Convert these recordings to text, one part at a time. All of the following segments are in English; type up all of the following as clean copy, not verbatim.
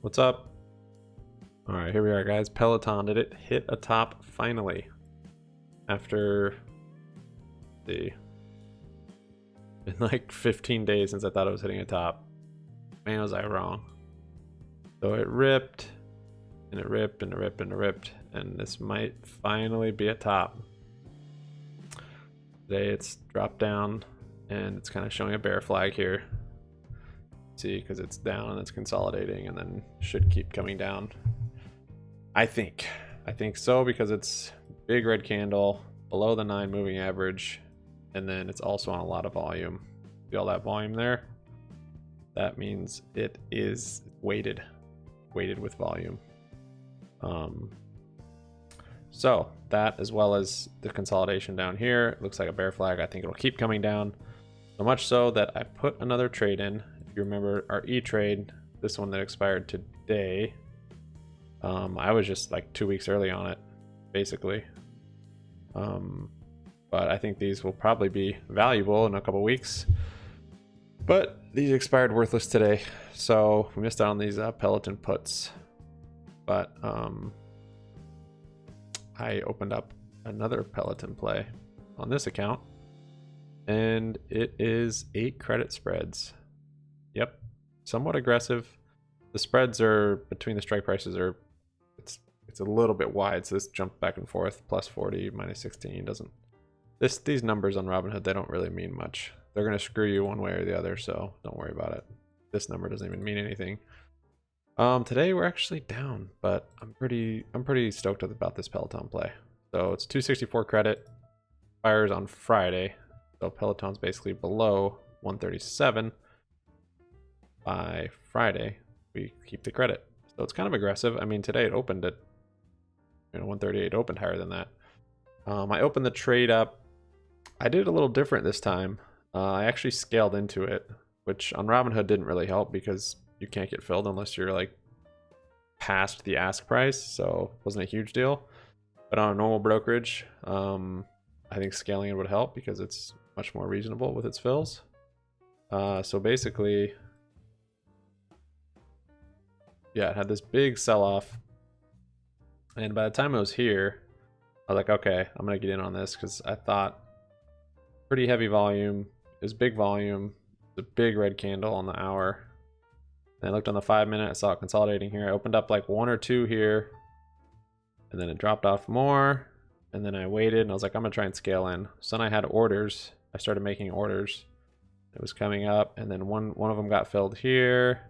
What's up? All right, here we are, guys. Peloton, did it hit a top finally? After in like 15 days since I thought it was hitting a top. Man, was I wrong. So it ripped, and it ripped, and it ripped, and it ripped, and this might finally be a top. Today it's dropped down, and it's kind of showing a bear flag here. See, because it's down and it's consolidating, and then should keep coming down. I think so, because it's big red candle below the 9 moving average, and then it's also on a lot of volume. See all that volume there? That means it is weighted with volume. So that, as well as the consolidation down here, it looks like a bear flag. I think it'll keep coming down, so much so that I put another trade in. If you remember our E-trade, this one that expired today, I was just like 2 weeks early on it, basically. But I think these will probably be valuable in a couple weeks. But these expired worthless today, so we missed out on these Peloton puts. But I opened up another Peloton play on this account, and it is 8 credit spreads. Yep, somewhat aggressive. The spreads are between the strike prices are it's a little bit wide, so this jump back and forth, plus 40, minus 16 doesn't. These numbers on Robinhood, they don't really mean much. They're gonna screw you one way or the other, so don't worry about it. This number doesn't even mean anything. Today we're actually down, but I'm pretty stoked about this Peloton play. So it's 264 credit, fires on Friday, so Peloton's basically below 137. By Friday, we keep the credit, so it's kind of aggressive. I mean, today it opened at 138, opened higher than that. I opened the trade up. I did it a little different this time. I actually scaled into it, which on Robinhood didn't really help because you can't get filled unless you're like past the ask price, so it wasn't a huge deal. But on a normal brokerage, I think scaling it would help because it's much more reasonable with its fills. So basically, yeah, it had this big sell-off, and by the time it was here, I was like, okay, I'm gonna get in on this because I thought pretty heavy volume. It was big volume, the big red candle on the hour. And I looked on the 5-minute, I saw it consolidating here. I opened up like 1 or 2 here, and then it dropped off more, and then I waited, and I was like, I'm gonna try and scale in. So then I had orders. I started making orders. It was coming up, and then one of them got filled here,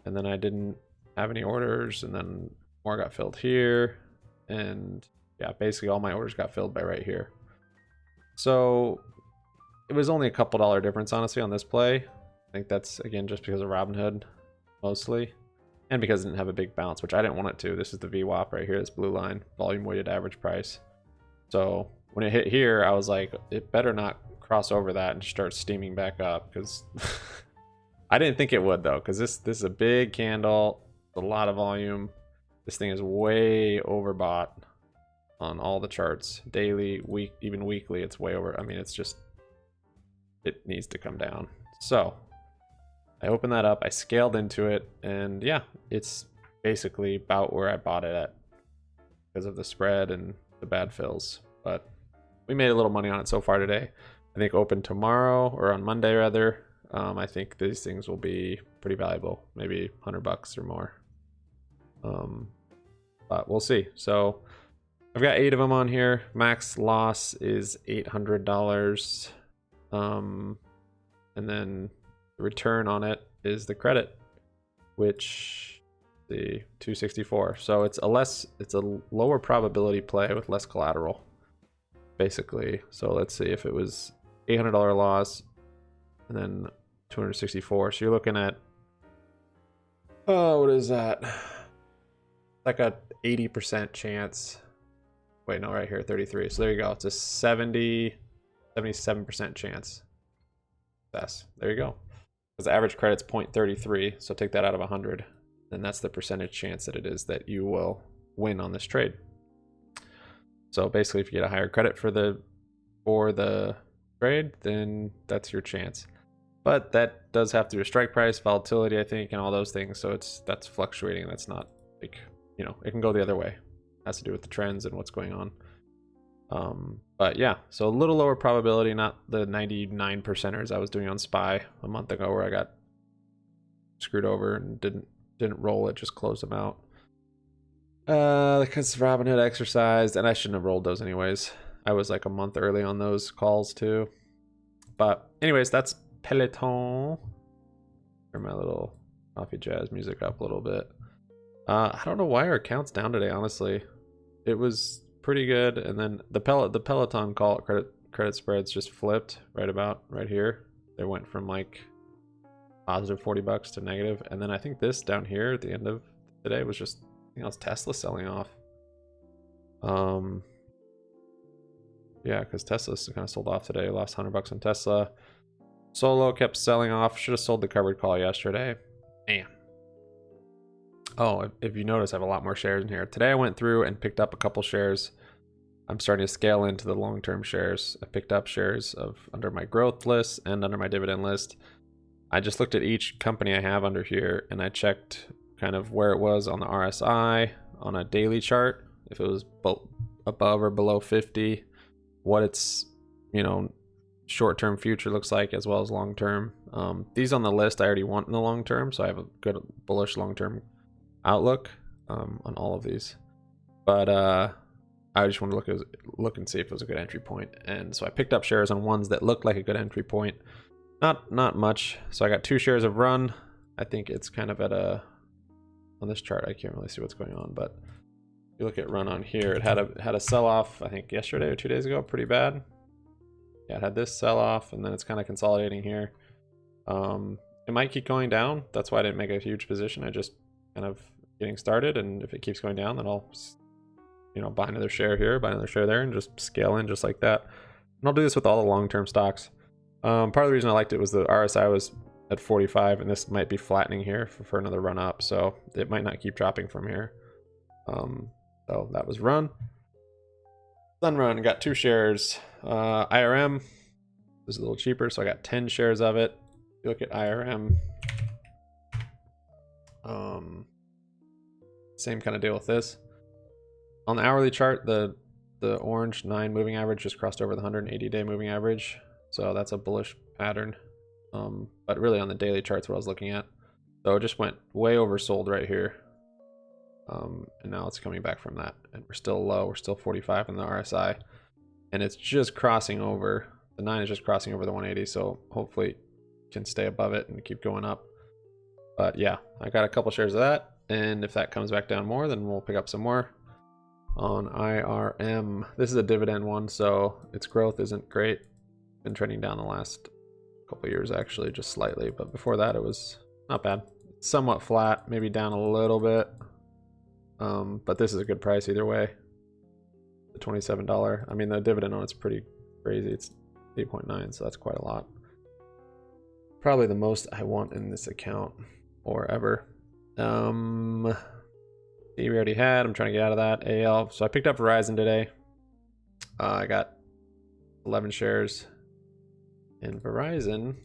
and then I didn't have any orders, and then more got filled here, and yeah, basically all my orders got filled by right here. So it was only a couple dollar difference, honestly, on this play. I think that's, again, just because of Robinhood, mostly, and because it didn't have a big bounce, which I didn't want it to. This is the VWAP right here, this blue line, volume weighted average price. So when it hit here, I was like, it better not cross over that and start steaming back up, because I didn't think it would, though, because this is a big candle, a lot of volume. This thing is way overbought on all the charts, daily, week, even weekly. It's way over. I mean, it's just, it needs to come down. So I opened that up, I scaled into it, and yeah, it's basically about where I bought it at because of the spread and the bad fills. But we made a little money on it so far today. I think open tomorrow, or on Monday rather, I think these things will be pretty valuable, maybe $100 or more. But we'll see. So I've got 8 of them on here. Max loss is $800. And then the return on it is the credit, which the 264. So it's a lower probability play with less collateral, basically. So let's see, if it was $800 loss and then 264. So you're looking at, what is that? Like a 80% chance. Wait, no, right here, 33. So there you go. It's a 77% chance. Yes, there you go. Because the average credit's 0.33, so take that out of 100, and that's the percentage chance that it is that you will win on this trade. So basically, if you get a higher credit for the trade, then that's your chance. But that does have to do a strike price, volatility, I think, and all those things. So that's fluctuating. That's not like, you know, it can go the other way. It has to do with the trends and what's going on. But yeah, so a little lower probability, not the 99%ers I was doing on SPY a month ago where I got screwed over and didn't roll it, just closed them out. Because Robinhood exercised, and I shouldn't have rolled those anyways. I was like a month early on those calls too. But anyways, that's Peloton. Turn my little coffee jazz music up a little bit. I don't know why our account's down today, honestly. It was pretty good, and then the Peloton call credit spreads just flipped right here. They went from like positive $40 to negative, and then I think this down here at the end of today was just, I think it was Tesla selling off. Yeah, because Tesla's kind of sold off today. Lost $100 on Tesla. Solo kept selling off. Should have sold the covered call yesterday. Damn. Oh, if you notice, I have a lot more shares in here. Today I went through and picked up a couple shares. I'm starting to scale into the long-term shares. I picked up shares under my growth list and under my dividend list. I just looked at each company I have under here, and I checked kind of where it was on the RSI on a daily chart, if it was above or below 50, what its, you know, short-term future looks like, as well as long-term. These on the list I already want in the long term, so I have a good bullish long-term outlook on all of these. But I just want to look and see if it was a good entry point, and so I picked up shares on ones that looked like a good entry point. Not much. So I got 2 shares of Run. I think it's kind of at a, on this chart I can't really see what's going on, but if you look at Run on here, it had a sell-off I think yesterday or 2 days ago, pretty bad. Yeah, it had this sell-off, and then it's kind of consolidating here. It might keep going down. That's why I didn't make a huge position. I just kind of getting started, and if it keeps going down, then I'll, you know, buy another share here, buy another share there, and just scale in just like that. And I'll do this with all the long-term stocks. Part of the reason I liked it was the RSI was at 45, and this might be flattening here for another run up, so it might not keep dropping from here. So that was Run. Sunrun, got 2 shares. IRM was a little cheaper, so I got 10 shares of it. If you look at IRM, same kind of deal with this. On the hourly chart, the orange 9 moving average just crossed over the 180-day moving average, so that's a bullish pattern. But really on the daily charts, what I was looking at, so it just went way oversold right here. And now it's coming back from that, and we're still low. We're still 45 in the RSI, and it's just crossing over. The 9 is just crossing over the 180, so hopefully it can stay above it and keep going up. But yeah, I got a couple shares of that, and if that comes back down more, then we'll pick up some more. On IRM, this is a dividend one, so its growth isn't great. Been trending down the last couple years actually, just slightly, but before that it was not bad. It's somewhat flat, maybe down a little bit. But this is a good price either way. The $27. I mean, the dividend on it's pretty crazy. It's 8.9, so that's quite a lot. Probably the most I want in this account or ever. We already had. I'm trying to get out of that. AL. So I picked up Verizon today. I got 11 shares. And Verizon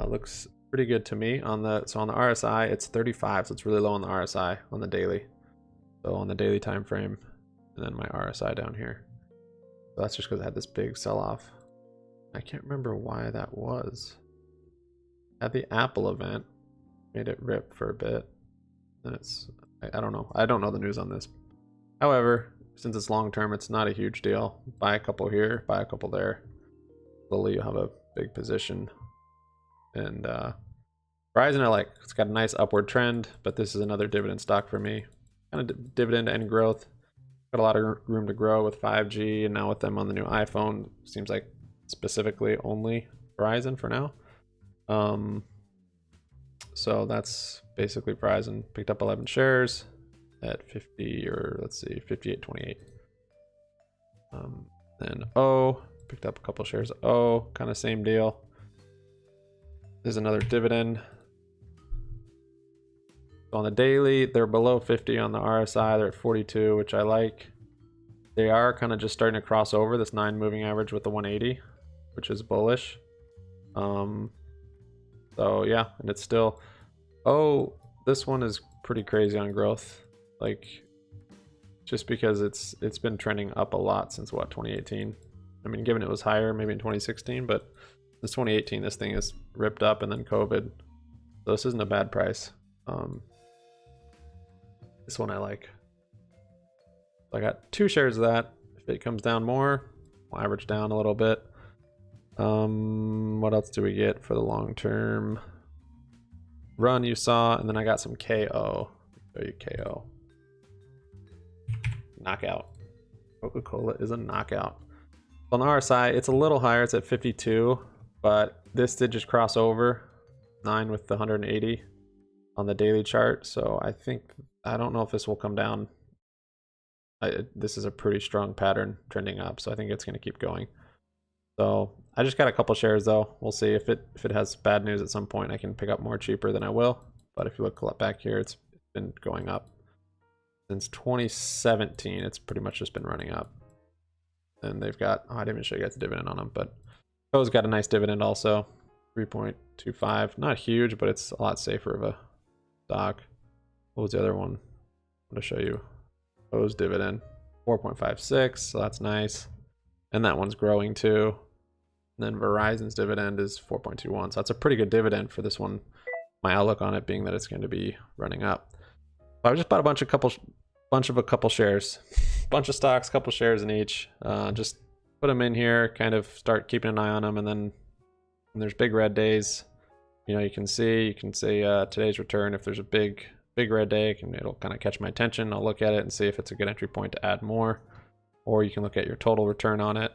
looks pretty good to me. On the RSI, it's 35, so it's really low on the RSI on the daily. So on the daily time frame, and then my RSI down here. So that's just because I had this big sell-off. I can't remember why that was. At the Apple event, made it rip for a bit. And it's, I don't know. I don't know the news on this. However, since it's long term, it's not a huge deal. Buy a couple here, buy a couple there. Slowly you'll have a big position. And Verizon I like. It's got a nice upward trend, but this is another dividend stock for me. Kind of dividend and growth. Got a lot of room to grow with 5G, and now with them on the new iPhone, seems like specifically only Verizon for now. So that's basically Verizon. Picked up 11 shares at 50, or let's see, 58.28. Then O, picked up a couple shares of O, kind of same deal. There's another dividend. On the daily, they're below 50 on the RSI. They're at 42, which I like. They are kind of just starting to cross over this 9 moving average with the 180, which is bullish. So yeah, and it's still, oh, this one is pretty crazy on growth, like just because it's been trending up a lot since what, 2018. I mean, given it was higher maybe in 2016, but since 2018 this thing is ripped up, and then COVID, so this isn't a bad price. This one I like. So I got 2 shares of that. If it comes down more, we'll average down a little bit. What else do we get for the long term? Run you saw, and then I got some KO. Show you KO. Knockout. Coca-Cola is a knockout. On the RSI, it's a little higher. It's at 52, but this did just cross over 9 with the 180 on the daily chart. So I don't know if this will come down. This is a pretty strong pattern trending up, so I think it's going to keep going. So I just got a couple shares though. We'll see if it has bad news at some point. I can pick up more cheaper than I will. But if you look back here, it's been going up since 2017. It's pretty much just been running up. And they've got, oh, I didn't even show you guys the dividend on them, but Co's got a nice dividend also, 3.25. Not huge, but it's a lot safer of a stock. What was the other one? I'm going to show you. Co's dividend, 4.56, so that's nice. And that one's growing too. And then Verizon's dividend is 4.21, so that's a pretty good dividend for this one. My outlook on it being that it's going to be running up. I just bought a couple shares, bunch of stocks, couple shares in each. Just put them in here, kind of start keeping an eye on them, and then when there's big red days, you can say today's return. If there's a big red day, it'll kind of catch my attention. I'll look at it and see if it's a good entry point to add more. Or you can look at your total return on it.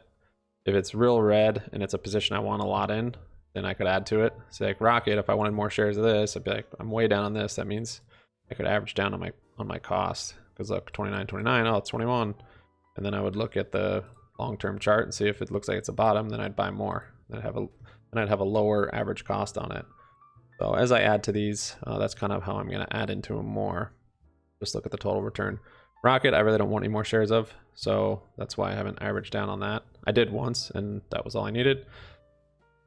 If it's real red and it's a position I want a lot in, then I could add to it. Say like Rocket, if I wanted more shares of this, I'd be like, I'm way down on this. That means I could average down on my cost. Because look, 29, oh, it's 21. And then I would look at the long-term chart and see if it looks like it's a bottom, then I'd buy more. Then I'd have a lower average cost on it. So as I add to these, that's kind of how I'm going to add into them more. Just look at the total return. Rocket, I really don't want any more shares of, so that's why I haven't averaged down on that. I did once, and that was all I needed.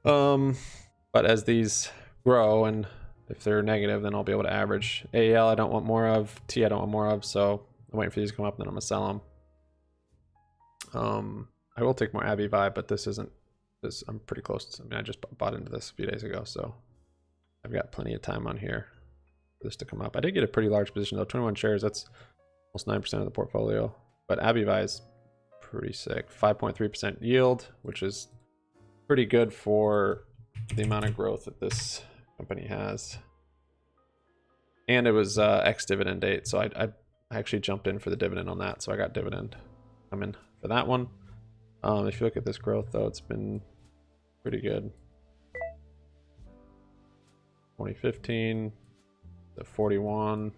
But as these grow, and if they're negative, then I'll be able to average. AEL, I don't want more of. T, I don't want more of, so I'm waiting for these to come up, and then I'm going to sell them. I will take more AbbVie, but this isn't. I'm pretty close. I mean, I just bought into this a few days ago, so I've got plenty of time on here for this to come up. I did get a pretty large position, though. 21 shares, that's almost 9% of the portfolio. But AbbVie is pretty sick. 5.3% yield, which is pretty good for the amount of growth that this company has. And it was ex-dividend date, so I actually jumped in for the dividend on that, so I got dividend coming for that one. If you look at this growth, though, it's been pretty good. 2015, the 41,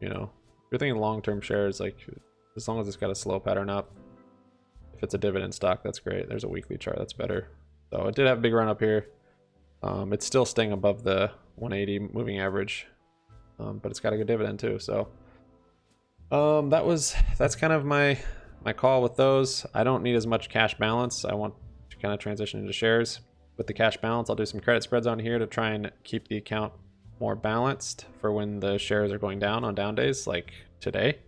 if you're thinking long-term shares, like as long as it's got a slow pattern up, if it's a dividend stock, that's great. There's a weekly chart, that's better. So it did have a big run up here. It's still staying above the 180 moving average, but it's got a good dividend too. So that's kind of my call with those. I don't need as much cash balance. I want to kind of transition into shares. With the cash balance, I'll do some credit spreads on here to try and keep the account more balanced for when the shares are going down on down days like today.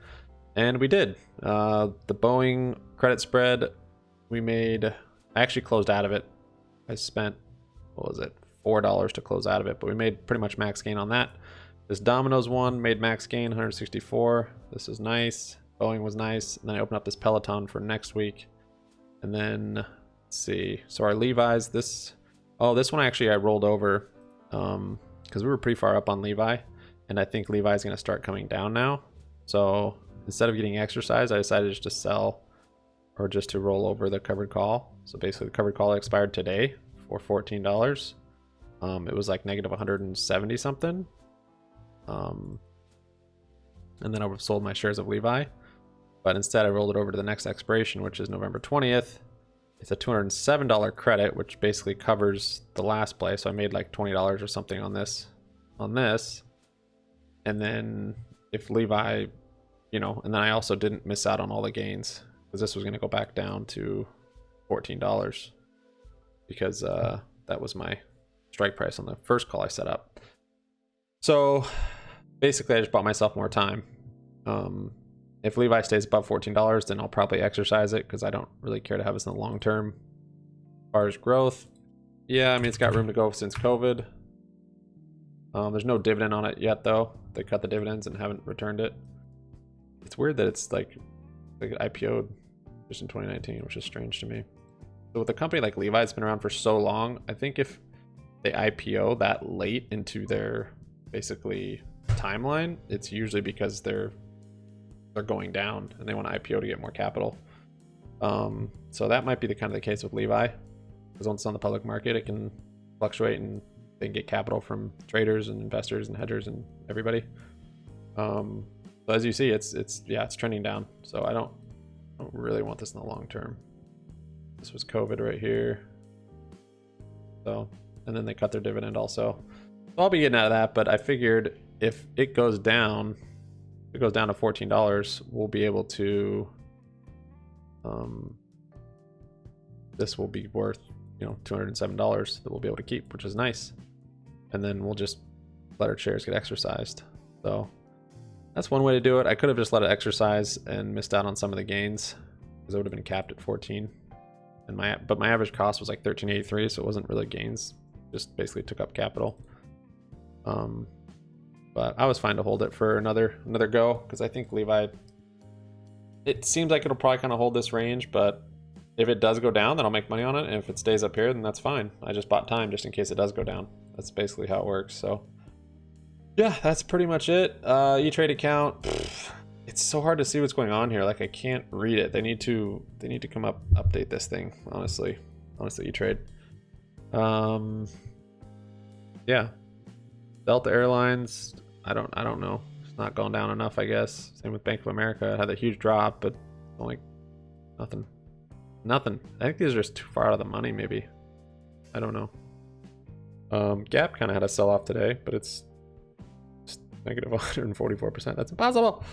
And we did. The Boeing credit spread, I actually closed out of it. I spent, what was it, $4 to close out of it, but we made pretty much max gain on that. This Domino's one made max gain, 164. This is nice. Boeing was nice. And then I opened up this Peloton for next week. And then, let's see. So our Levi's, this one actually I rolled over because we were pretty far up on Levi. And I think Levi's going to start coming down now. So instead of getting exercise, I decided just to sell or just to roll over the covered call. So basically the covered call expired today for $14. It was like negative 170 something. And then I sold my shares of Levi. But instead I rolled it over to the next expiration, which is November 20th. It's a $207 credit, which basically covers the last play. So I made like $20 or something on this. And then if Levi, and then I also didn't miss out on all the gains because this was going to go back down to $14 because that was my strike price on the first call I set up. So basically I just bought myself more time. If Levi stays above $14, then I'll probably exercise it because I don't really care to have this in the long term. As far as growth, yeah, I mean, it's got room to go since COVID. There's no dividend on it yet, though. They cut the dividends and haven't returned it. It's weird that it's like it IPO'd just in 2019, which is strange to me. So with a company like Levi, it's been around for so long, I think if they IPO that late into their basically timeline, it's usually because they're going down and they want to IPO to get more capital. So that might be the kind of the case with Levi, because once it's on the public market, it can fluctuate and they can get capital from traders and investors and hedgers and everybody. So as you see, it's trending down. So I don't really want this in the long term. This was COVID right here. So, and then they cut their dividend also. So I'll be getting out of that, but I figured if it goes down, to $14, we'll be able to, this will be worth, $207 that we'll be able to keep, which is nice. And then we'll just let our shares get exercised. So that's one way to do it. I could have just let it exercise and missed out on some of the gains because it would have been capped at 14. And but my average cost was like 13.83, so it wasn't really gains. Just basically took up capital. But I was fine to hold it for another go because I think Levi, it seems like it'll probably kind of hold this range, but if it does go down, then I'll make money on it. And if it stays up here, then that's fine. I just bought time just in case it does go down. That's basically how it works. So yeah, that's pretty much it. E-Trade account. It's so hard to see what's going on here. Like I can't read it. They need to come up, update this thing. Honestly, E-Trade. Yeah. Delta Airlines. I don't know. It's not gone down enough, I guess. Same with Bank of America. It had a huge drop, but only nothing. I think these are just too far out of the money, maybe. I don't know. Gap kind of had a sell-off today, but it's negative 144%. That's impossible.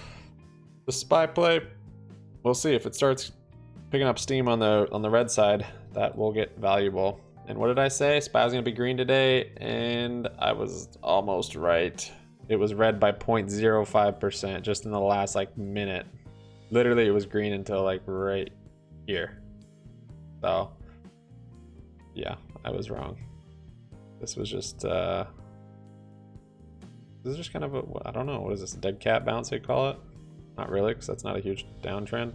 The SPY play, we'll see if it starts picking up steam on the red side. That will get valuable. And what did I say? SPY was gonna be green today, and I was almost right. It was red by 0.05% just in the last minute. Literally, it was green until right here. So yeah, I was wrong. This was just kind of a, I don't know, what is this, a dead cat bounce they call it? Not really, because that's not a huge downtrend.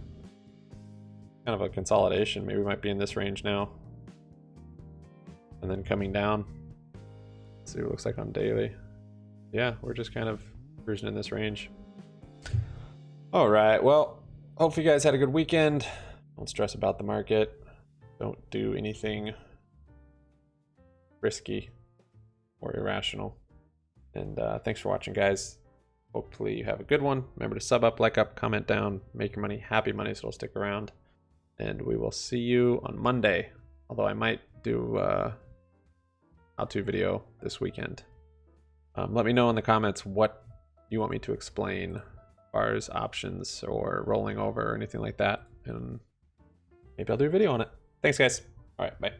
Kind of a consolidation. Maybe we might be in this range now. And then coming down. Let's see what it looks like on daily. Yeah, we're just kind of cruising in this range. All right, well, hopefully you guys had a good weekend. Don't stress about the market. Don't do anything risky or irrational. And thanks for watching, guys. Hopefully you have a good one. Remember to sub up, like up, comment down, make your money happy money so it'll stick around. And we will see you on Monday. Although I might do how-to video this weekend. Let me know in the comments what you want me to explain as far as options or rolling over or anything like that. And maybe I'll do a video on it. Thanks, guys. All right, bye.